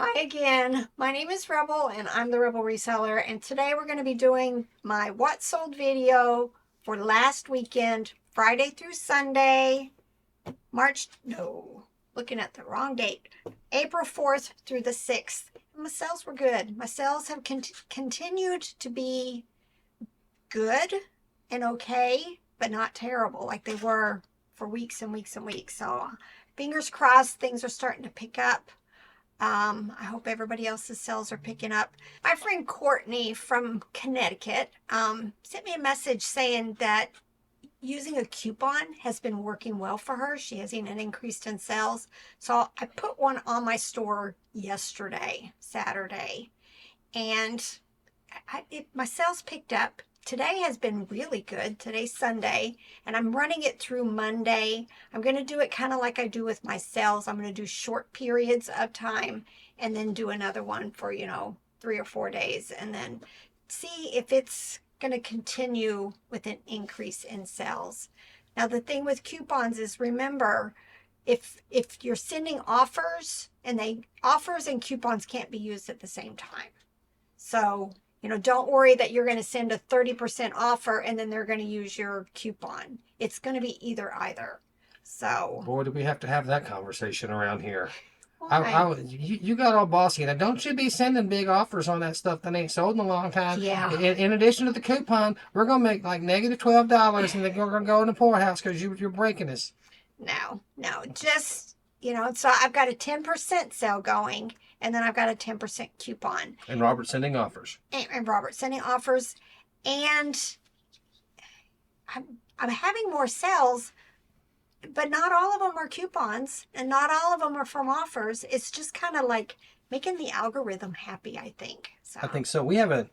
Hi again. My name is Rebel and I'm the Rebel Reseller, and today we're going to be doing my what sold video for last weekend, Friday through Sunday, looking at the wrong date, April 4th through the 6th. My sales were good. My sales have continued to be good and okay, but not terrible like they were for weeks and weeks and weeks. So fingers crossed things are starting to pick up. I hope everybody else's sales are picking up. My friend Courtney from Connecticut sent me a message saying that using a coupon has been working well for her. She has seen an increase in sales. So I put one on my store yesterday, Saturday, and my sales picked up. Today has been really good. Today's Sunday, and I'm running it through Monday. I'm going to do it kind of like I do with my sales. I'm going to do short periods of time and then do another one for, 3 or 4 days, and then see if it's going to continue with an increase in sales. Now, the thing with coupons is, remember, if you're sending offers and offers and coupons can't be used at the same time. So, don't worry that you're going to send a 30% offer and then they're going to use your coupon. It's going to be either. So, boy, do we have to have that conversation around here. you You got all bossy. Now, don't you be sending big offers on that stuff that ain't sold in a long time. Yeah. In addition to the coupon, we're going to make like negative $12 and then we're going to go in the poorhouse because you're breaking us. No, just, so I've got a 10% sale going, and then I've got a 10% coupon. And Robert sending offers. And Robert sending offers. And I'm having more sales, but not all of them are coupons, and not all of them are from offers. It's just kind of like making the algorithm happy, I think. So I think so. We have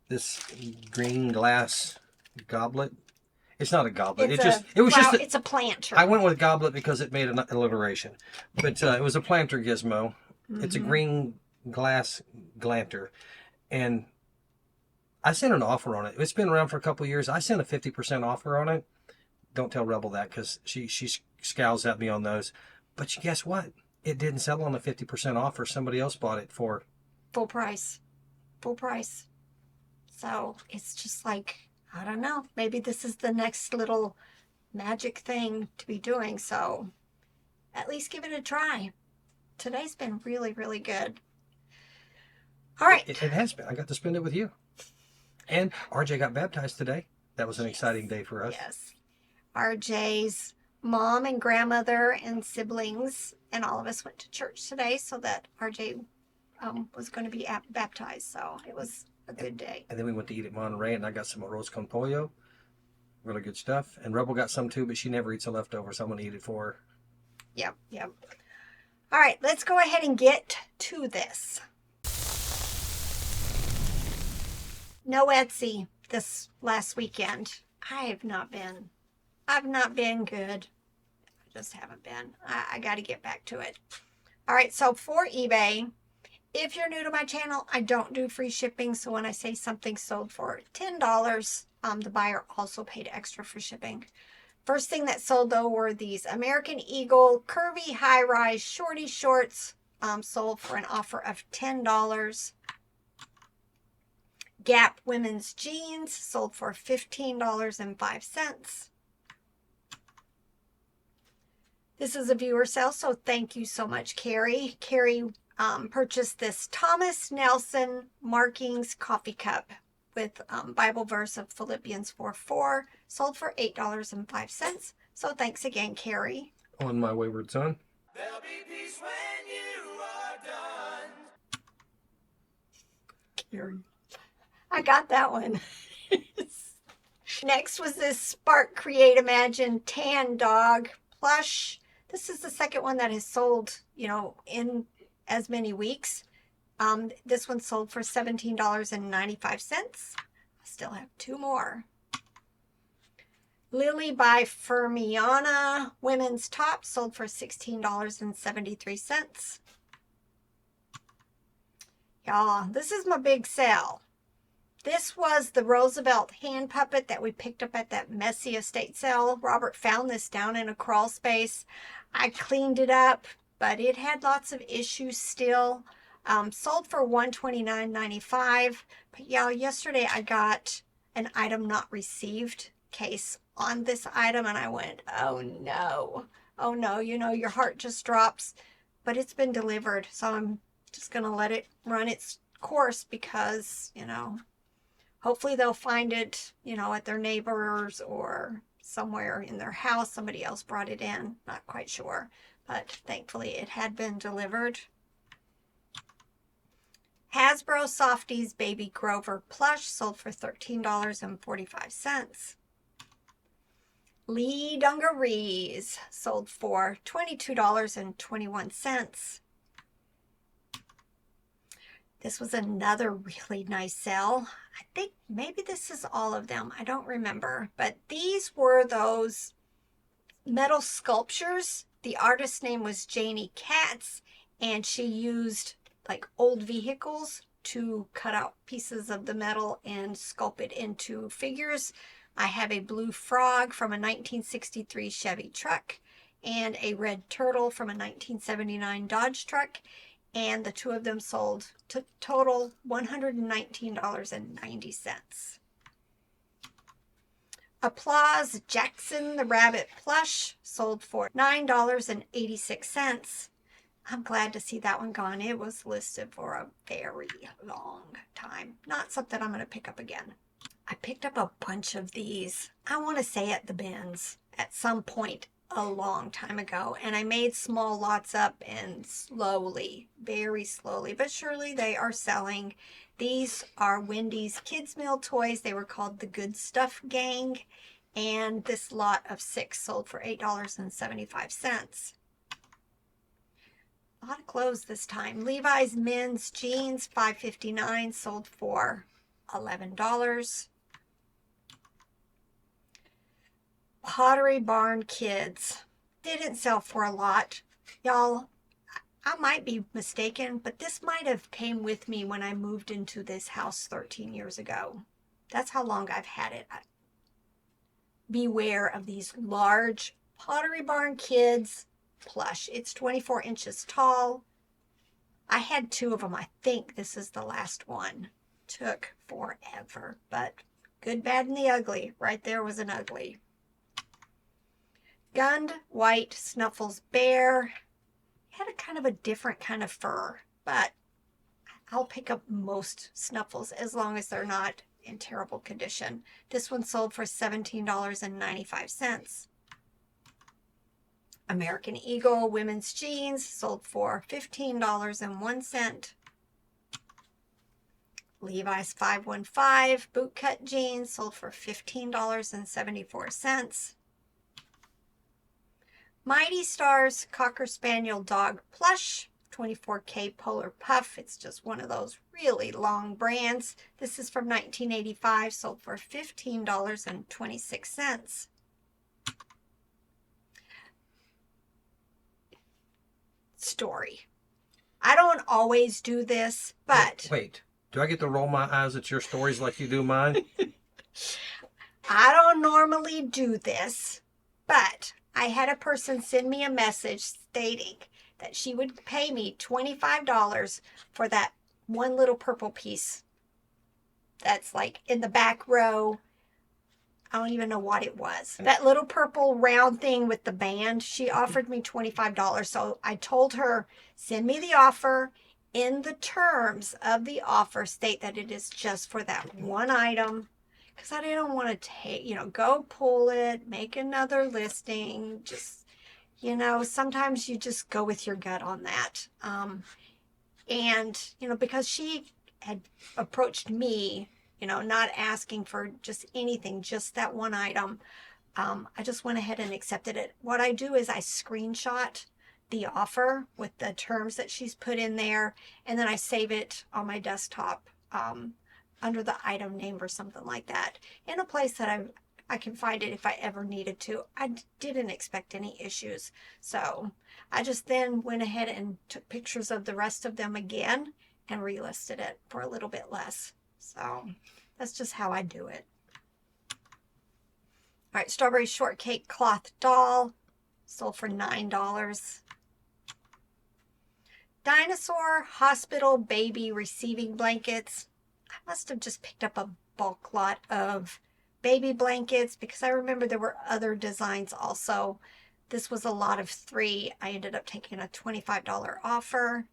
this green glass goblet. It's not a goblet. It's a planter. I went with goblet because it made an alliteration, but it was a planter gizmo. Mm-hmm. It's a green glass glanter, and I sent an offer on it. It's been around for a couple of years. I sent a 50% offer on it. Don't tell Rebel that because she scowls at me on those. But guess what? It didn't sell on a 50% offer. Somebody else bought it for full price. So it's just like, I don't know. Maybe this is the next little magic thing to be doing. So at least give it a try. Today's been really, really good. All right. It has been. I got to spend it with you. And RJ got baptized today. That was an exciting day for us. Yes. RJ's mom and grandmother and siblings and all of us went to church today so that RJ was going to be baptized. So it was a good day. And then we went to eat at Monterey, and I got some arroz con pollo. Really good stuff. And Rebel got some too, but she never eats a leftover, so I'm going to eat it for her. Yep. All right, let's go ahead and get to this. No Etsy this last weekend. I've not been good. I just haven't been. I got to get back to it. All right, so for eBay, if you're new to my channel, I don't do free shipping. So when I say something sold for $10, the buyer also paid extra for shipping. First thing that sold, though, were these American Eagle curvy high-rise shorty shorts, sold for an offer of $10. Gap women's jeans sold for $15.05. This is a viewer sale, so thank you so much, Carrie. Carrie purchased this Thomas Nelson Markings coffee cup with Bible verse of Philippians 4:4, sold for $8.05. So thanks again, Carrie. On my wayward son. There'll be peace when you are done. Carrie. I got that one. Next was this Spark Create Imagine Tan Dog plush. This is the second one that has sold, in as many weeks. This one sold for $17.95. I still have 2 more. Lily by Fermiana women's top sold for $16.73. Y'all, this is my big sale. This was the Roosevelt hand puppet that we picked up at that messy estate sale. Robert found this down in a crawl space. I cleaned it up, but it had lots of issues still. Sold for $129.95. But yeah, yesterday I got an item not received case on this item, and I went, oh no, oh no, you know, your heart just drops. But it's been delivered, so I'm just gonna let it run its course because, you know, hopefully they'll find it, you know, at their neighbors or somewhere in their house. Somebody else brought it in, not quite sure, but thankfully it had been delivered. Hasbro Softies Baby Grover plush sold for $13.45. Lee Dungarees sold for $22.21. This was another really nice sale. I think maybe this is all of them. I don't remember. But these were those metal sculptures. The artist's name was Janie Katz, and she used like old vehicles to cut out pieces of the metal and sculpt it into figures. I have a blue frog from a 1963 Chevy truck and a red turtle from a 1979 Dodge truck. And the two of them sold to total $119.90. Applause Jackson the Rabbit plush sold for $9.86. I'm glad to see that one gone. It was listed for a very long time. Not something I'm going to pick up again. I picked up a bunch of these, I want to say at the bins at some point a long time ago, and I made small lots up, and slowly, very slowly but surely, they are selling. These are Wendy's Kids Meal toys. They were called the Good Stuff Gang, and this lot of 6 sold for $8.75. A lot of clothes this time. Levi's men's jeans, $5.59, sold for $11. Pottery Barn Kids didn't sell for a lot. Y'all, I might be mistaken, but this might have came with me when I moved into this house 13 years ago. That's how long I've had it. Beware of these large Pottery Barn Kids plush. It's 24 inches tall. I had 2 of them. I think this is the last one. Took forever, but good, bad, and the ugly. Right there was an ugly. Gunned White Snuffles Bear. Had a kind of a different kind of fur, but I'll pick up most Snuffles as long as they're not in terrible condition. This one sold for $17.95. American Eagle women's jeans sold for $15.01. Levi's 515 bootcut jeans sold for $15.74. Mighty Stars Cocker Spaniel Dog Plush 24K Polar Puff. It's just one of those really long brands. This is from 1985, sold for $15.26. Story. I don't always do this, but... Wait, do I get to roll my eyes at your stories like you do mine? I don't normally do this, but I had a person send me a message stating that she would pay me $25 for that one little purple piece that's like in the back row. I don't even know what it was. That little purple round thing with the band, she offered me $25. So I told her, send me the offer. In the terms of the offer, state that it is just for that one item. Because I didn't want to take, go pull it, make another listing. Just, sometimes you just go with your gut on that. And, because she had approached me, not asking for just anything, just that one item, I just went ahead and accepted it. What I do is I screenshot the offer with the terms that she's put in there, and then I save it on my desktop under the item name or something like that, in a place that I can find it if I ever needed to. I didn't expect any issues, so I just then went ahead and took pictures of the rest of them again and relisted it for a little bit less. So that's just how I do it. All right, Strawberry Shortcake Cloth Doll sold for $9. Dinosaur hospital baby receiving blankets. I must have just picked up a bulk lot of baby blankets because I remember there were other designs also. This was a lot of 3. I ended up taking a $25 offer.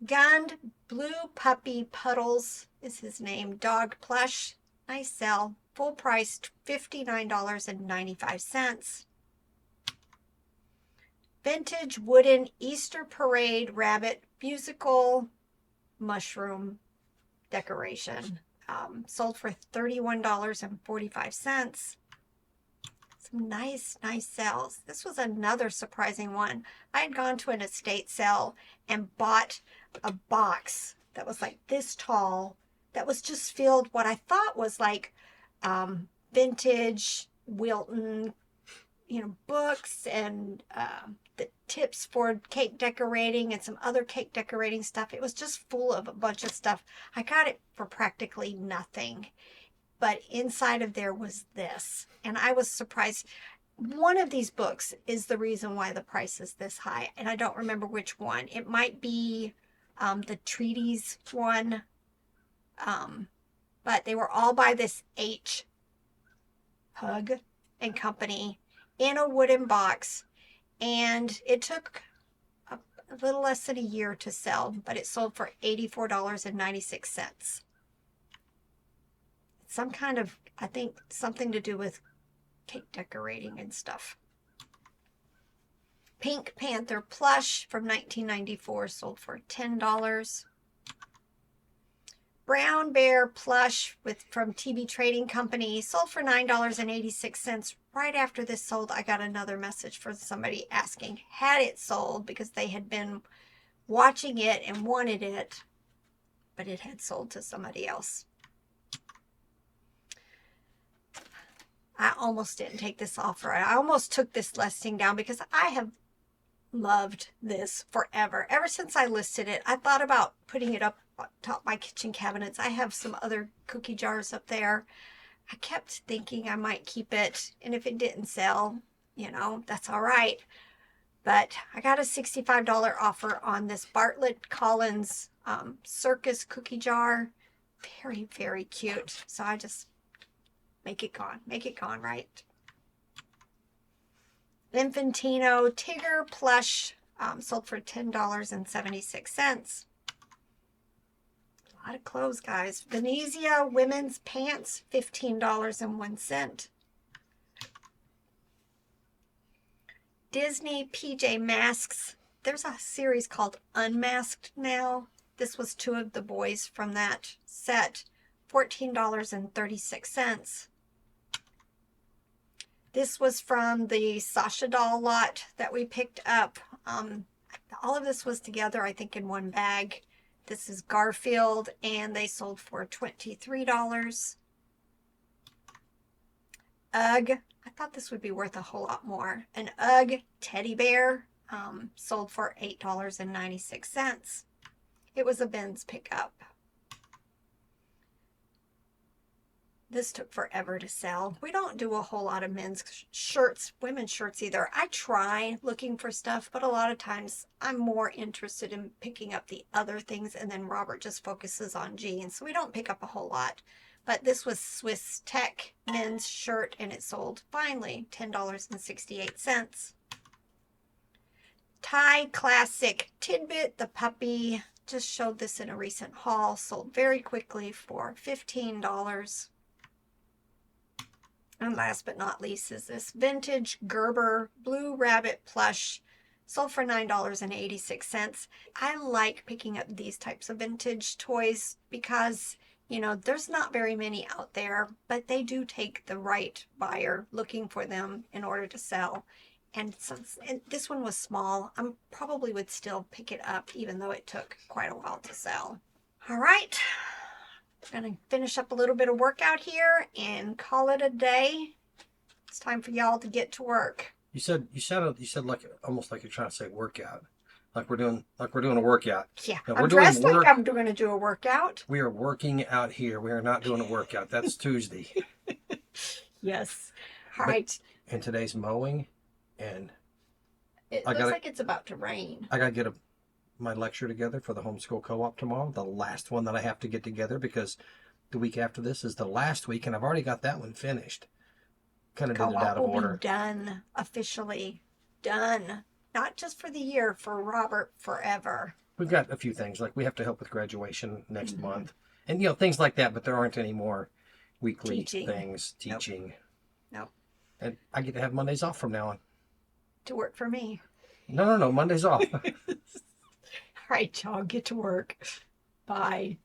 Gund Blue Puppy Puddles is his name. Dog plush. Nice sell. Full price $59.95. Vintage wooden Easter Parade rabbit musical mushroom decoration. Sold for $31.45. Some nice sales. This was another surprising one. I had gone to an estate sale and bought a box that was like this tall that was just filled what I thought was like vintage Wilton, books and the tips for cake decorating and some other cake decorating stuff. It was just full of a bunch of stuff. I got it for practically nothing, but inside of there was this, and I was surprised. One of these books is the reason why the price is this high, and I don't remember which one. It might be the treaties one, but they were all by this H. Hug and Company in a wooden box, and it took a little less than a year to sell, but it sold for $84.96. Some kind of, I think, something to do with cake decorating and stuff. Pink Panther plush from 1994 sold for $10. Brown Bear plush from TB Trading Company sold for $9.86. Right after this sold, I got another message from somebody asking, had it sold, because they had been watching it and wanted it, but it had sold to somebody else. I almost didn't take this offer. I almost took this listing down because I have loved this forever. Ever since I listed it, I thought about putting it up on top of my kitchen cabinets. I have some other cookie jars up there. I kept thinking I might keep it, and if it didn't sell, that's all right. But I got a $65 offer on this Bartlett Collins circus cookie jar. Very, very cute. So I just make it gone, right? Infantino Tigger plush sold for $10.76. A lot of clothes, guys. Venezia women's pants, $15.01. Disney PJ Masks. There's a series called Unmasked now. This was 2 of the boys from that set, $14.36. This was from the Sasha doll lot that we picked up. All of this was together, I think, in one bag. This is Garfield, and they sold for $23. Ugg. I thought this would be worth a whole lot more. An Ugg teddy bear sold for $8.96. It was a Ben's pickup. This took forever to sell. We don't do a whole lot of men's shirts, women's shirts either. I try looking for stuff, but a lot of times I'm more interested in picking up the other things, and then Robert just focuses on jeans. So we don't pick up a whole lot. But this was Swiss Tech men's shirt, and it sold finally $10.68. Thai Classic Tidbit, the puppy. Just showed this in a recent haul. Sold very quickly for $15. And last but not least is this vintage Gerber Blue Rabbit plush. Sold for $9.86. I like picking up these types of vintage toys because, there's not very many out there, but they do take the right buyer looking for them in order to sell. And this one was small. I probably would still pick it up even though it took quite a while to sell. All right. I'm going to finish up a little bit of workout here and call it a day. It's time for y'all to get to work. You said like almost like you're trying to say workout. Like we're doing a workout. Yeah, Now, I'm dressed like I'm going to do a workout. We are working out here. We are not doing a workout. That's Tuesday. Yes. All right. And today's mowing and It I looks gotta- like it's about to rain. I got to get my lecture together for the homeschool co-op tomorrow, the last one that I have to get together because the week after this is the last week, and I've already got that one finished. Kind of did it out Co-op of will order. be done, officially done. Not just for the year, for Robert forever. We've got a few things, like we have to help with graduation next Mm-hmm. month, and things like that. But there aren't any more weekly Teaching. things Nope. teaching. Nope. And I get to have Mondays off from now on. To work for me. No, Mondays off. All right, y'all, get to work. Bye.